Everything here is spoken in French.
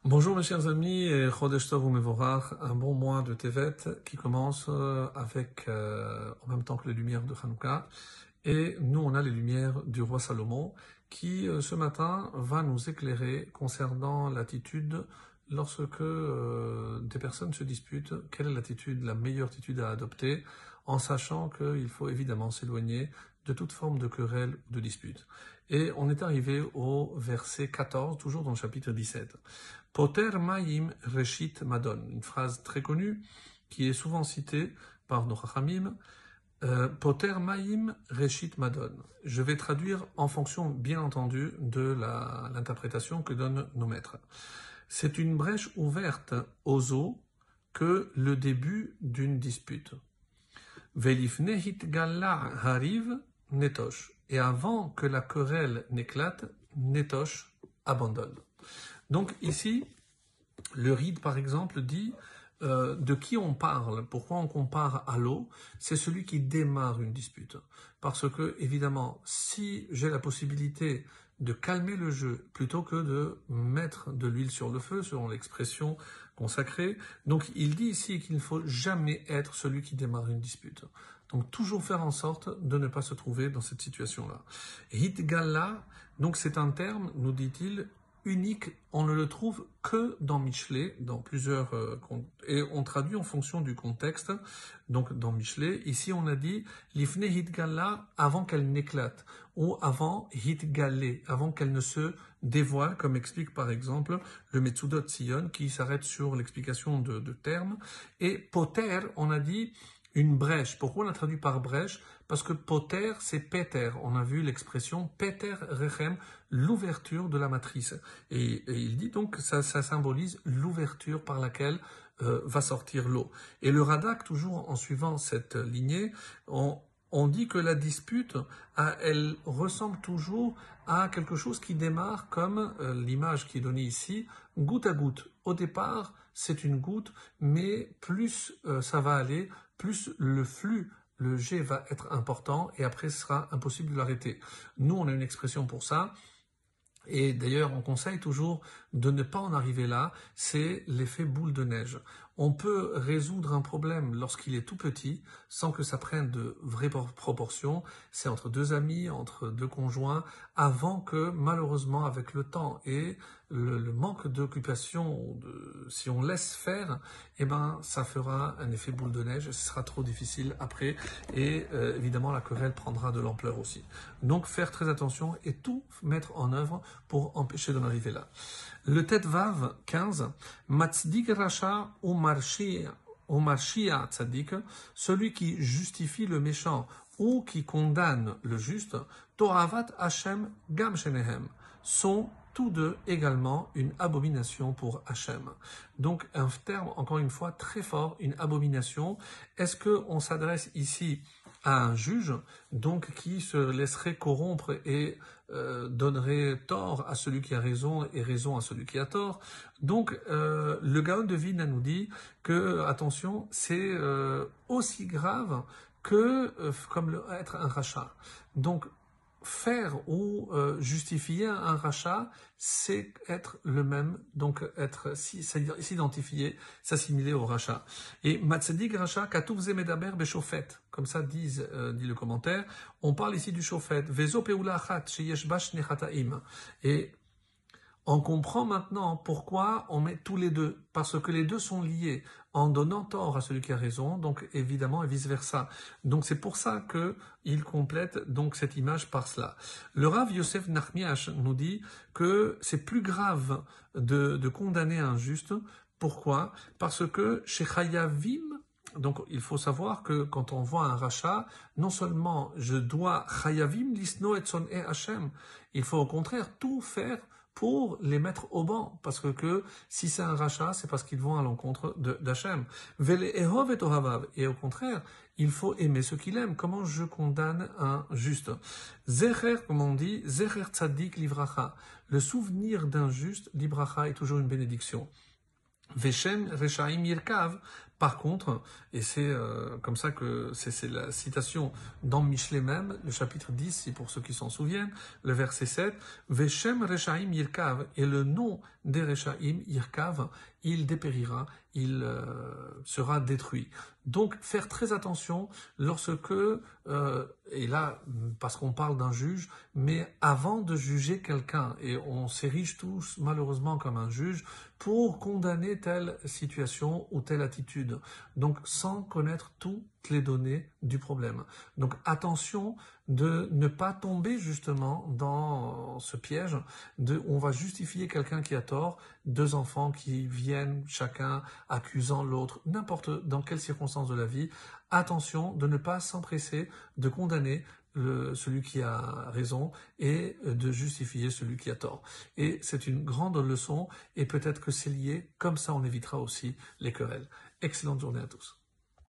Bonjour mes chers amis, et Chodesh Tov Umevorach, un bon mois de Tevet qui commence avec, en même temps que les lumières de Hanouka. Et nous, on a les lumières du roi Salomon qui, ce matin, va nous éclairer concernant l'attitude lorsque des personnes se disputent. Quelle est l'attitude, la meilleure attitude à adopter, en sachant qu'il faut évidemment s'éloigner de toute forme de querelle ou de dispute. Et on est arrivé au verset 14, toujours dans le chapitre 17. Poter Maïm Reshit Madon, une phrase très connue qui est souvent citée par nos Chachamim. Poter Maïm Reshit Madon. Je vais traduire en fonction, bien entendu, de l'interprétation que donnent nos maîtres. C'est une brèche ouverte aux eaux que le début d'une dispute. Velifne hitgalla hariv netosh. Et avant que la querelle n'éclate, netosh abandonne. Donc ici, le Ride par exemple dit de qui on parle, pourquoi on compare à l'eau, c'est celui qui démarre une dispute. Parce que évidemment, si j'ai la possibilité de calmer le jeu plutôt que de mettre de l'huile sur le feu, selon l'expression consacrée, donc il dit ici qu'il ne faut jamais être celui qui démarre une dispute. Donc toujours faire en sorte de ne pas se trouver dans cette situation-là. Hitgalla, donc c'est un terme, nous dit-il, unique, on ne le trouve que dans Michelet, dans plusieurs et on traduit en fonction du contexte. Donc dans Michelet, ici on a dit l'ifne hitgalla avant qu'elle n'éclate, ou avant hitgallé, avant qu'elle ne se dévoile, comme explique par exemple le Metsudot Sion qui s'arrête sur l'explication de termes. Et poter, on a dit une brèche. Pourquoi on a traduit par brèche? Parce que poter, c'est Peter. On a vu l'expression Peter Rechem, l'ouverture de la matrice. Et il dit donc que ça symbolise l'ouverture par laquelle va sortir l'eau. Et le Radak, toujours en suivant cette lignée, on dit que la dispute, elle ressemble toujours à quelque chose qui démarre comme l'image qui est donnée ici, goutte à goutte. Au départ, c'est une goutte, mais plus ça va aller, plus le flux, le jet va être important et après ce sera impossible de l'arrêter. Nous, on a une expression pour ça. Et d'ailleurs, on conseille toujours de ne pas en arriver là, c'est l'effet boule de neige. On peut résoudre un problème lorsqu'il est tout petit, sans que ça prenne de vraies proportions. C'est entre deux amis, entre deux conjoints, avant que, malheureusement, avec le temps et le manque d'occupation, si on laisse faire, eh ben, ça fera un effet boule de neige, ce sera trop difficile après, et évidemment, la querelle prendra de l'ampleur aussi. Donc, faire très attention et tout mettre en œuvre pour empêcher d'en arriver là. Le Tet Vav 15, Matzdik Racha ou Marshia Tzadik, celui qui justifie le méchant ou qui condamne le juste, Toravat Hashem Gam Shenehem, sont tous deux également une abomination pour Hachem. Donc un terme, encore une fois, très fort, une abomination. Est-ce qu'on s'adresse ici à un juge, donc qui se laisserait corrompre et donnerait tort à celui qui a raison et raison à celui qui a tort? Donc le Gaon de Vilna nous dit que, attention, c'est aussi grave que comme être un rachat. Donc faire ou justifier un rachat, c'est être le même, donc être s'identifier, s'assimiler au rachat. Et Matzadik rachat, Katuv Zemedaber Beshofet, comme ça dit le commentaire, on parle ici du Shofet, Vezo Peula Achat, Sheyesh Bash Nechataim. Et on comprend maintenant pourquoi on met tous les deux, parce que les deux sont liés, en donnant tort à celui qui a raison, donc évidemment et vice-versa. Donc c'est pour ça qu'il complète donc cette image par cela. Le Rav Yosef Nachmiach nous dit que c'est plus grave de condamner un juste. Pourquoi? Parce que chez Chayavim, donc il faut savoir que quand on voit un rachat, non seulement je dois Chayavim lisno et son e Hashem, il faut au contraire tout faire pour les mettre au banc, parce que si c'est un rachat, c'est parce qu'ils vont à l'encontre d'Hachem. Et au contraire, il faut aimer ceux qu'il aime. Comment je condamne un juste? Zecher, comme on dit, Zecher tzadik livracha. Le souvenir d'un juste, libracha, est toujours une bénédiction. Veshem rechaim yirkav, Par contre, et c'est comme ça que c'est la citation dans Michelet même, le chapitre 10, si pour ceux qui s'en souviennent, le verset 7, Veshem Rechaim Yirkav, et le nom des Rechaim Yirkav, il dépérira, il sera détruit. Donc faire très attention lorsque, et là, parce qu'on parle d'un juge, mais avant de juger quelqu'un, et on s'érige tous malheureusement comme un juge, pour condamner telle situation ou telle attitude, donc sans connaître toutes les données du problème. Donc attention de ne pas tomber justement dans ce piège de on va justifier quelqu'un qui a tort, deux enfants qui viennent chacun accusant l'autre, n'importe dans quelles circonstances de la vie. Attention de ne pas s'empresser de condamner celui qui a raison et de justifier celui qui a tort. Et c'est une grande leçon et peut-être que c'est lié, comme ça on évitera aussi les querelles. Excellente journée à tous.